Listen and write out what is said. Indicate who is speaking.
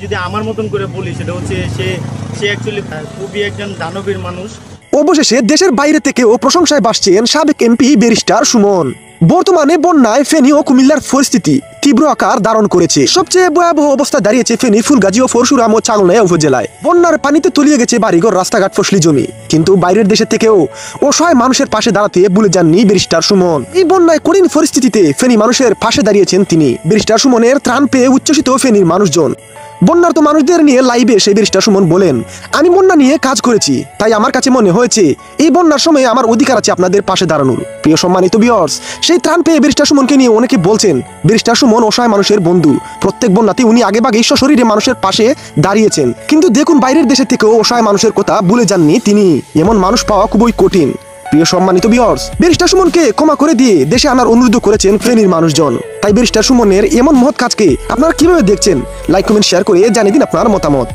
Speaker 1: যদি আমার মতন করে বলি সেটা হচ্ছে সে অ্যাকচুয়ালি খুবই একজন দানবীর মানুষ।
Speaker 2: অবশেষে দেশের বাইরে থেকেও প্রশংসায় ভাসছেন সাবেক এমপি ব্যারিস্টার সুমন। বর্তমানে বন্যায় ফেনী ও কুমিল্লার পরিস্থিতি তীব্র আকার ধারণ করেছে। সবচেয়ে ভয়াবহ অবস্থা দাঁড়িয়েছে ফেনী, ফুলগাজী ও পরশুরাম ও চালনায়া উপজেলায়। বন্যার পানিতে তলিয়ে গেছে বাড়িঘর, রাস্তাঘাট, ফসলি জমি। কিন্তু বাইরের দেশের থেকেও অসহায় মানুষের পাশে দাঁড়াতে ভুলে যাননি ব্যারিস্টার সুমন। এই বন্যায় কঠিন পরিস্থিতিতে ফেনী মানুষের পাশে দাঁড়িয়েছেন তিনি। ব্যারিস্টার সুমনের ত্রাণ পেয়ে উচ্ছ্বসিত ফেনীর মানুষজন। বন্যার্ত মানুষদের নিয়ে লাইভে এসে ব্যারিস্টার সুমন বলেন, আমি বন্যা নিয়ে কাজ করেছি, তাই আমার কাছে মনে হয়েছে এই বন্যার সময় আমার অধিকার আছে আপনাদের পাশে দাঁড়ানোর। প্রিয় সম্মানিত ভিউয়ার্স, সেই ত্রাণ পেয়ে ব্যারিস্টার সুমনকে নিয়ে অনেকে বলছেন ব্যারিস্টার সুমন অসহায় মানুষের বন্ধু। প্রত্যেক বন্যাতে উনি আগেভাগে সশরীরে মানুষের পাশে দাঁড়িয়েছেন। কিন্তু দেখুন, বাইরের দেশের থেকেও অসহায় মানুষের কথা ভুলে যাননি তিনি। এমন মানুষ পাওয়া খুবই কঠিন। প্রিয় সম্মানিত ভিউয়ার্স, ব্যারিস্টার সুমনকে ক্ষমা করে দিয়ে দেশে আনার অনুরোধ করেছেন ফেনীর মানুষজন। তাই ব্যারিস্টার সুমনের এমন মহৎ কাজকে আপনারা কিভাবে দেখছেন? লাইক, কমেন্ট, শেয়ার করে জানিয়ে দিন আপনার মতামত।